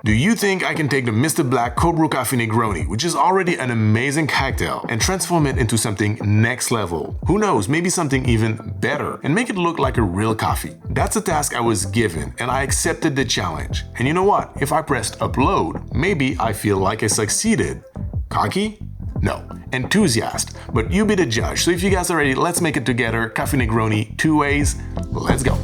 Do you think I can take the Mr. Black Cold Brew Coffee Negroni, which is already an amazing cocktail, and transform it into something next level? Who knows, maybe something even better, and make it look like a real coffee? That's a task I was given, and I accepted the challenge. And you know what? If I pressed upload, maybe I feel like I succeeded. Cocky? No. Enthusiast. But you be the judge. So if you guys are ready, let's make it together. Coffee Negroni 2 ways. Let's go.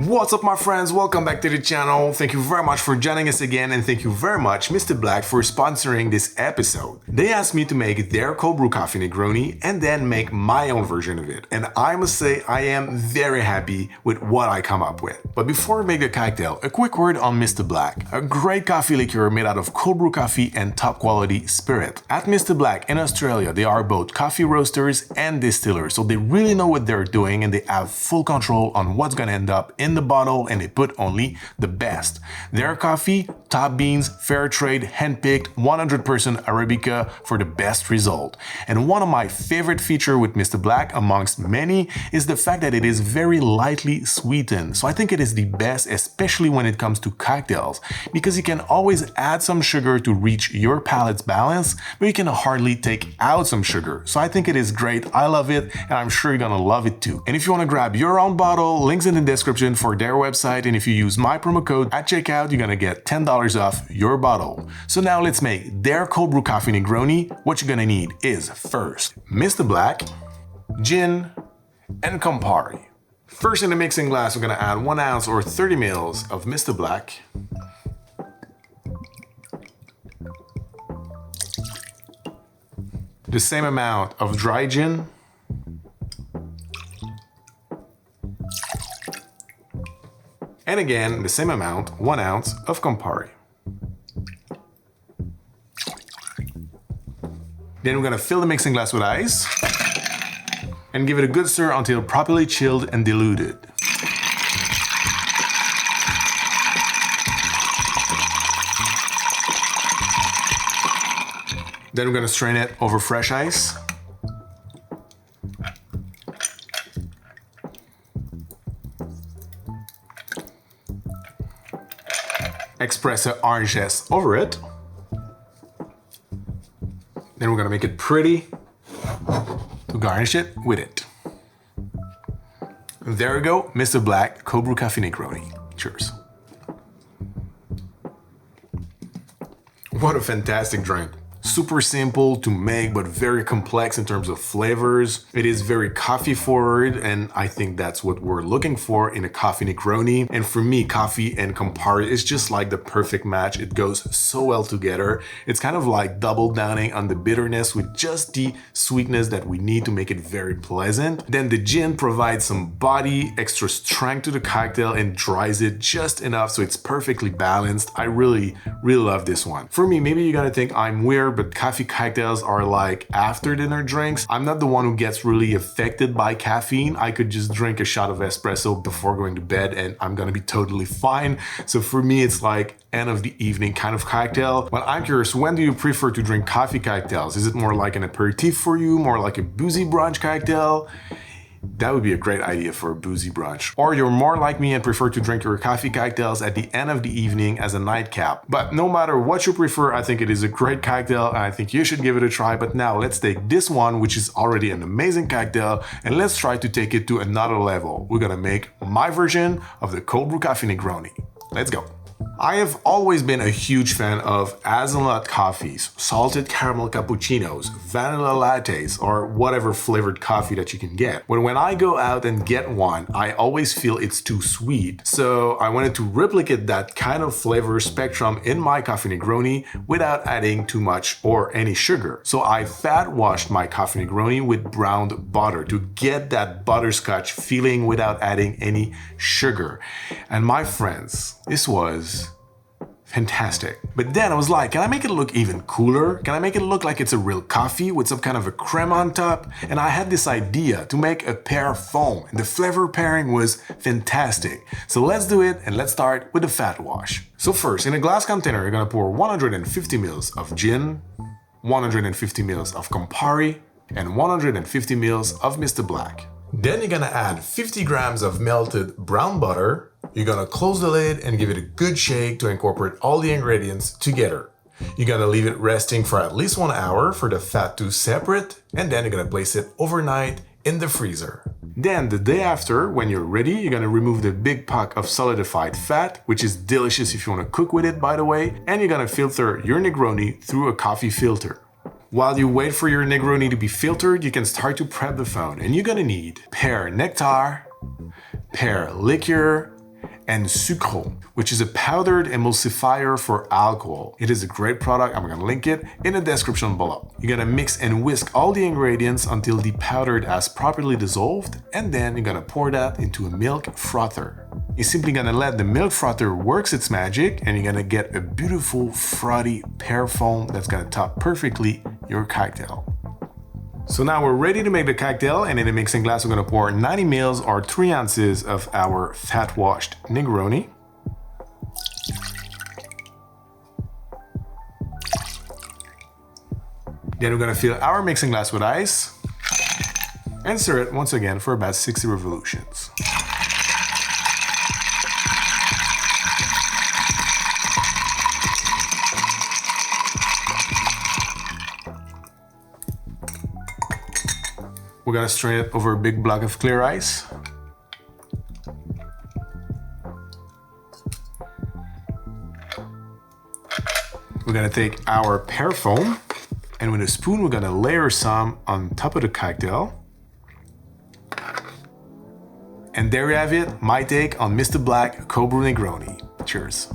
What's up my friends, welcome back to the channel. Thank you very much for joining us again, and thank you very much Mr. Black for sponsoring this episode. They asked me to make their cold brew coffee Negroni and then make my own version of it, and I must say I am very happy with what I come up with. But before we make the cocktail, a quick word on Mr. Black, a great coffee liqueur made out of cold brew coffee and top quality spirit. At Mr. Black in Australia, they are both coffee roasters and distillers, so they really know what they're doing and they have full control on what's gonna end up in the bottle, and they put only the best. Their coffee, top beans, fair trade, handpicked, 100% Arabica for the best result. And one of my favorite features with Mr. Black amongst many is the fact that it is very lightly sweetened. So I think it is the best, especially when it comes to cocktails, because you can always add some sugar to reach your palate's balance, but you can hardly take out some sugar. So I think it is great. I love it, and I'm sure you're gonna love it too. And if you want to grab your own bottle, links in the description for their website, and if you use my promo code at checkout, you're gonna get $10 off your bottle. So now let's make their cold brew coffee Negroni. What you're gonna need is first Mr. Black, gin, and Campari. First, in the mixing glass, we're gonna add 1 ounce or 30 mils of Mr. Black, the same amount of dry gin, and again, the same amount, 1 ounce of Campari. Then we're gonna fill the mixing glass with ice and give it a good stir until properly chilled and diluted. Then we're gonna strain it over fresh ice. Espresso orange zest over it. Then we're gonna make it pretty to garnish it with it. There we go, Mr. Black Cold Brew Coffee Negroni. Cheers. What a fantastic drink. Super simple to make, but very complex in terms of flavors. It is very coffee forward, and I think that's what we're looking for in a coffee Negroni. And for me, coffee and Campari is just like the perfect match. It goes so well together. It's kind of like double downing on the bitterness with just the sweetness that we need to make it very pleasant. Then the gin provides some body, extra strength to the cocktail, and dries it just enough so it's perfectly balanced. I really love this one. For me, maybe you're gonna think I'm weird, but coffee cocktails are like after dinner drinks. I'm not the one who gets really affected by caffeine. I could just drink a shot of espresso before going to bed and I'm gonna be totally fine. So for me, it's like end of the evening kind of cocktail. But I'm curious, when do you prefer to drink coffee cocktails? Is it more like an aperitif for you, more like a boozy brunch cocktail? That would be a great idea for a boozy brunch. Or you're more like me and prefer to drink your coffee cocktails at the end of the evening as a nightcap. But no matter what you prefer, I think it is a great cocktail and I think you should give it a try. But now let's take this one, which is already an amazing cocktail, and let's try to take it to another level. We're gonna make my version of the cold brew coffee Negroni. Let's go. I have always been a huge fan of hazelnut coffees, salted caramel cappuccinos, vanilla lattes, or whatever flavored coffee that you can get. But when I go out and get one, I always feel it's too sweet. So I wanted to replicate that kind of flavor spectrum in my coffee Negroni without adding too much or any sugar. So I fat washed my coffee Negroni with browned butter to get that butterscotch feeling without adding any sugar. And my friends, this was fantastic. But then I was like, can I make it look even cooler? Can I make it look like it's a real coffee with some kind of a creme on top? And I had this idea to make a pear foam, and the flavor pairing was fantastic. So let's do it, and let's start with the fat wash. So first, in a glass container, you're gonna pour 150 ml of gin, 150 ml of Campari, and 150 ml of Mr. Black. Then you're gonna add 50 grams of melted brown butter. You're gonna close the lid and give it a good shake to incorporate all the ingredients together. You're gonna leave it resting for at least 1 hour for the fat to separate, and then you're gonna place it overnight in the freezer. Then the day after, when you're ready, you're gonna remove the big pack of solidified fat, which is delicious if you wanna cook with it, by the way, and you're gonna filter your Negroni through a coffee filter. While you wait for your Negroni to be filtered, you can start to prep the phone, and you're gonna need pear nectar, pear liqueur, and sucro, which is a powdered emulsifier for alcohol. It is a great product. I'm gonna link it in the description below. You're gonna mix and whisk all the ingredients until the powder has properly dissolved, and then you're gonna pour that into a milk frother. You're simply gonna let the milk frother work its magic, and you're gonna get a beautiful frothy pear foam that's gonna top perfectly your cocktail. So now we're ready to make the cocktail, and in a mixing glass we're gonna pour 90 ml or 3 ounces of our fat-washed Negroni. Then we're gonna fill our mixing glass with ice and stir it once again for about 60 revolutions. We're gonna strain it over a big block of clear ice. We're gonna take our pear foam, and with a spoon we're gonna layer some on top of the cocktail. And there you have it, my take on Mr. Black Cold Brew Negroni. Cheers.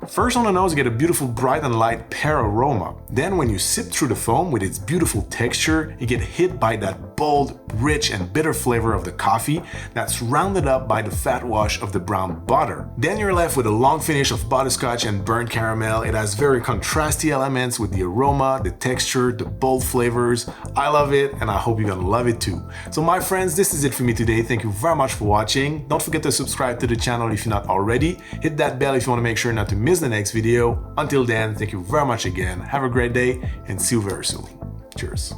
First on the nose, you get a beautiful bright and light pear aroma. Then when you sip through the foam with its beautiful texture, you get hit by that bold, rich and bitter flavor of the coffee that's rounded up by the fat wash of the brown butter. Then you're left with a long finish of butterscotch and burnt caramel. It has very contrasty elements with the aroma, the texture, the bold flavors. I love it, and I hope you're gonna love it too. So my friends, this is it for me today. Thank you very much for watching. Don't forget to subscribe to the channel if you're not already. Hit that bell if you want to make sure not to miss the next video. Until then, thank you very much again. Have a great day and see you very soon. Cheers.